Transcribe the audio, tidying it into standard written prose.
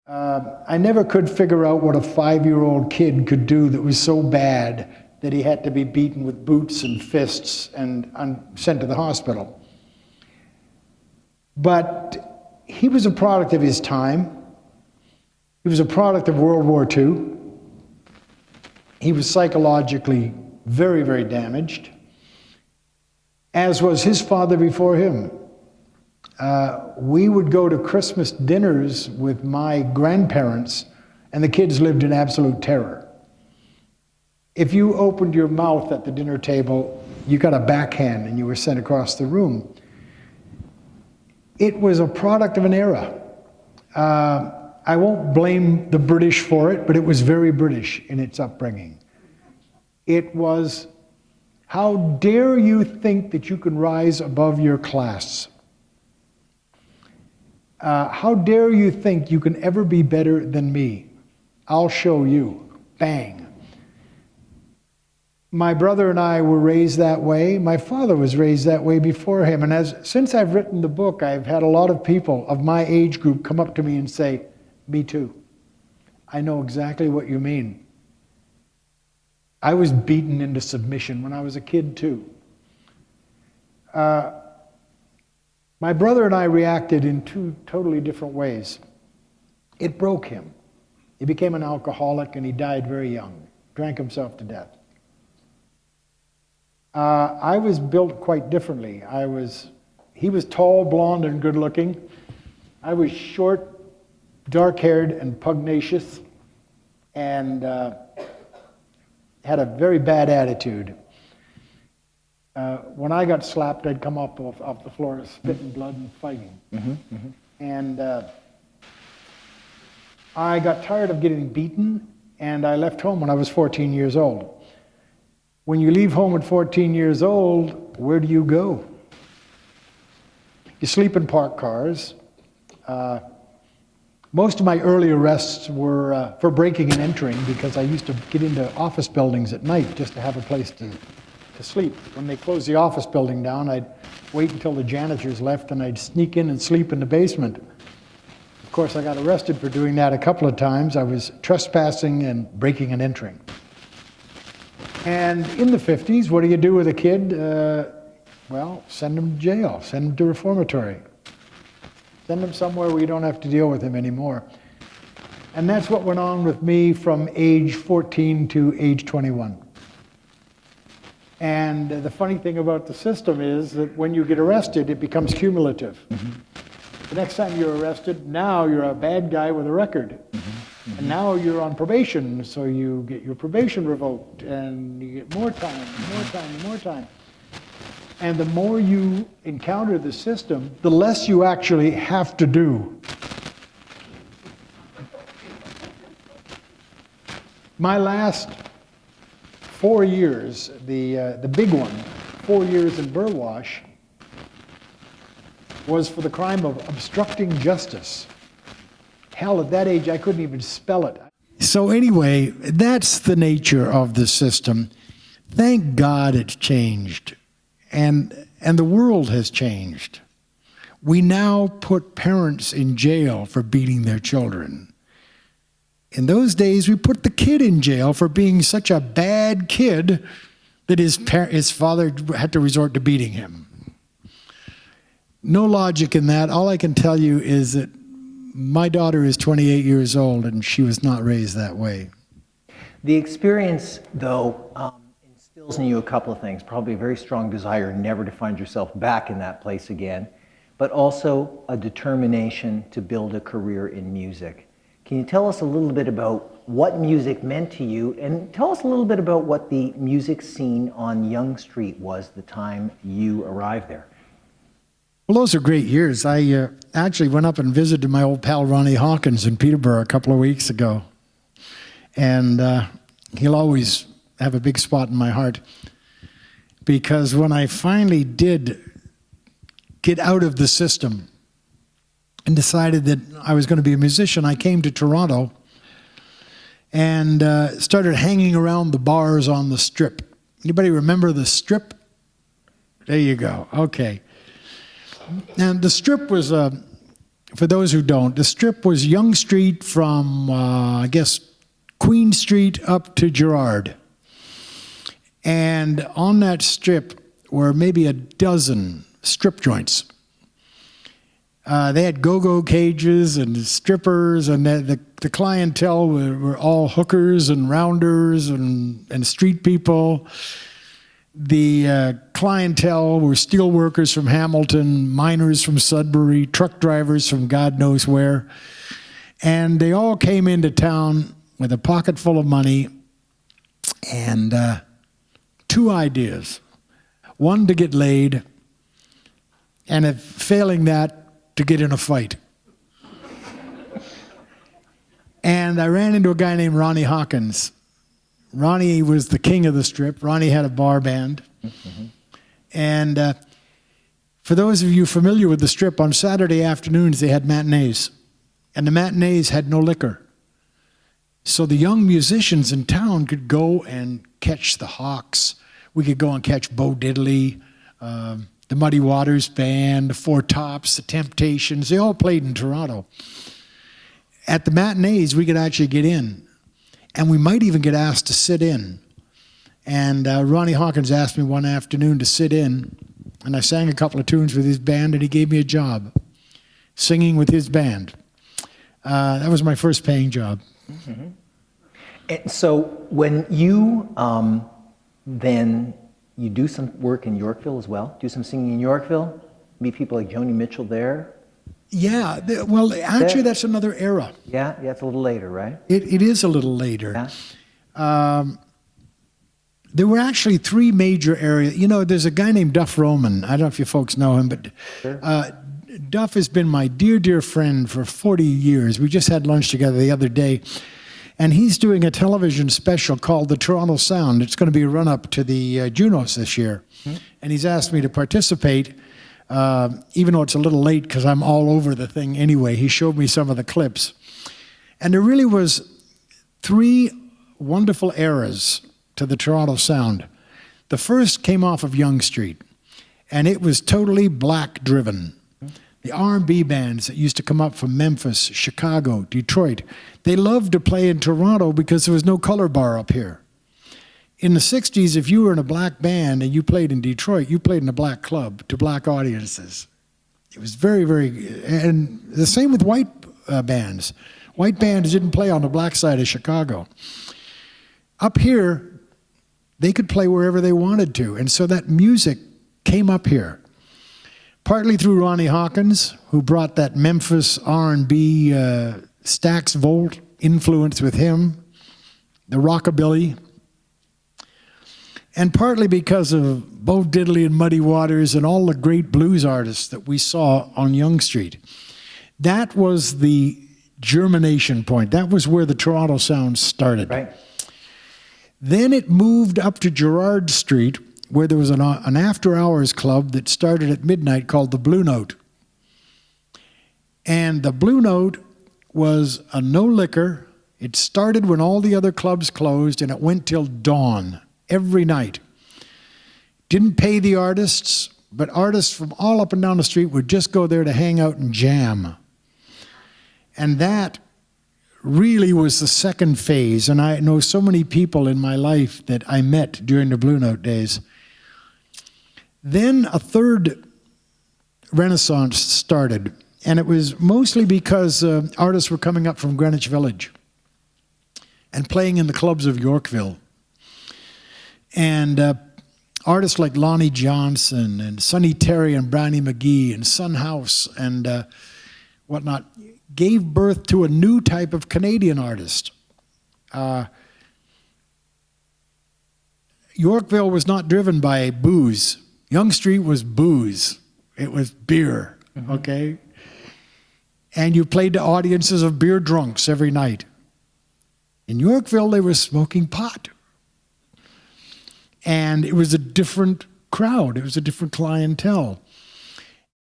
I never could figure out what a 5-year-old kid could do that was so bad that he had to be beaten with boots and fists and sent to the hospital. But he was a product of his time. He was a product of World War II. He was psychologically very, very damaged, as was his father before him. We would go to Christmas dinners with my grandparents, and the kids lived in absolute terror. If you opened your mouth at the dinner table, you got a backhand and you were sent across the room. It was a product of an era. I won't blame the British for it, but it was very British in its upbringing. It was, how dare you think that you can rise above your class? How dare you think you can ever be better than me? I'll show you. Bang. My brother and I were raised that way. My father was raised that way before him. And since I've written the book, I've had a lot of people of my age group come up to me and say, me too. I know exactly what you mean. I was beaten into submission when I was a kid too. My brother and I reacted in two totally different ways. It broke him. He became an alcoholic and he died very young, drank himself to death. I was built quite differently. He was tall, blonde, and good looking. I was short, dark-haired, and pugnacious, and had a very bad attitude. When I got slapped, I'd come up off the floor spitting blood and fighting. And I got tired of getting beaten, and I left home when I was 14 years old. When you leave home at 14 years old, where do you go? You sleep in parked cars. Most of my early arrests were for breaking and entering, because I used to get into office buildings at night just to have a place to sleep. When they closed the office building down, I'd wait until the janitors left and I'd sneak in and sleep in the basement. Of course, I got arrested for doing that a couple of times. I was trespassing and breaking and entering. And in the 50s, what do you do with a kid? Well, send him to jail, send him to reformatory. Send him somewhere where you don't have to deal with him anymore. And that's what went on with me from age 14 to age 21. And the funny thing about the system is that when you get arrested, it becomes cumulative. The next time you're arrested, now you're a bad guy with a record. And now you're on probation, so you get your probation revoked, and you get more time, more time, more time. And the more you encounter the system, the less you actually have to do. My last 4 years, the big one, 4 years in Burwash, was for the crime of obstructing justice. Hell, at that age, I couldn't even spell it. So anyway, that's the nature of the system. Thank God it's changed. And the world has changed. We now put parents in jail for beating their children. In those days, we put the kid in jail for being such a bad kid that his father had to resort to beating him. No logic in that. All I can tell you is that my daughter is 28 years old, and she was not raised that way. The experience, though, instills in you a couple of things. Probably a very strong desire never to find yourself back in that place again, but also a determination to build a career in music. Can you tell us a little bit about what music meant to you, and tell us a little bit about what the music scene on Yonge Street was the time you arrived there? Well, those are great years. I actually went up and visited my old pal Ronnie Hawkins in Peterborough a couple of weeks ago. And he'll always have a big spot in my heart, because when I finally did get out of the system and decided that I was going to be a musician, I came to Toronto and started hanging around the bars on the Strip. Anybody remember the Strip? There you go. Okay. And the Strip was for those who don't, the Strip was Yonge Street from, I guess, Queen Street up to Gerrard. And on that strip were maybe a dozen strip joints. They had go-go cages and strippers, and the clientele were all hookers and rounders and street people. The clientele were steel workers from Hamilton, miners from Sudbury, truck drivers from God knows where. And they all came into town with a pocket full of money and two ideas. One, to get laid, and if failing that, to get in a fight. And I ran into a guy named Ronnie Hawkins. Ronnie was the king of the Strip. Ronnie had a bar band. Mm-hmm. And for those of you familiar with the Strip, on Saturday afternoons they had matinees. And the matinees had no liquor. So the young musicians in town could go and catch the Hawks. We could go and catch Bo Diddley, the Muddy Waters Band, the Four Tops, the Temptations. They all played in Toronto. At the matinees, we could actually get in. And we might even get asked to sit in. And Ronnie Hawkins asked me one afternoon to sit in. And I sang a couple of tunes with his band, and he gave me a job, singing with his band. That was my first paying job. Mm-hmm. And so when you then you do some work in Yorkville as well, do some singing in Yorkville, meet people like Joni Mitchell there? Yeah, well, actually that's another era. Yeah, it's a little later, right? It is a little later. Yeah. There were actually three major areas. You know, there's a guy named Duff Roman. I don't know if you folks know him, but Sure. Duff has been my dear, dear friend for 40 years. We just had lunch together the other day. And he's doing a television special called The Toronto Sound. It's going to be a run-up to the Junos this year. Mm-hmm. And he's asked me to participate, even though it's a little late because I'm all over the thing anyway. He showed me some of the clips. And there really was three wonderful eras to the Toronto Sound. The first came off of Yonge Street, and it was totally black-driven. The R&B bands that used to come up from Memphis, Chicago, Detroit, they loved to play in Toronto because there was no color bar up here. In the 60s, if you were in a black band and you played in Detroit, you played in a black club to black audiences. It was very, very, and the same with white bands. White bands didn't play on the black side of Chicago. Up here, they could play wherever they wanted to, and so that music came up here. Partly through Ronnie Hawkins, who brought that Memphis R&B Stax Volt influence with him, the rockabilly, and partly because of Bo Diddley and Muddy Waters and all the great blues artists that we saw on Yonge Street. That was the germination point. That was where the Toronto Sound started. Right. Then it moved up to Gerrard Street, where there was an after-hours club that started at midnight called the Blue Note. And the Blue Note was a no liquor. It started when all the other clubs closed, and it went till dawn every night. Didn't pay the artists, but artists from all up and down the street would just go there to hang out and jam. And that really was the second phase. And I know so many people in my life that I met during the Blue Note days. Then a third renaissance started, and it was mostly because artists were coming up from Greenwich Village and playing in the clubs of Yorkville. And artists like Lonnie Johnson and Sonny Terry and Brownie McGee and Son House and whatnot gave birth to a new type of Canadian artist. Yorkville was not driven by booze. Yonge Street was booze. It was beer, okay? And you played to audiences of beer drunks every night. In Yorkville, they were smoking pot. And it was a different crowd. It was a different clientele.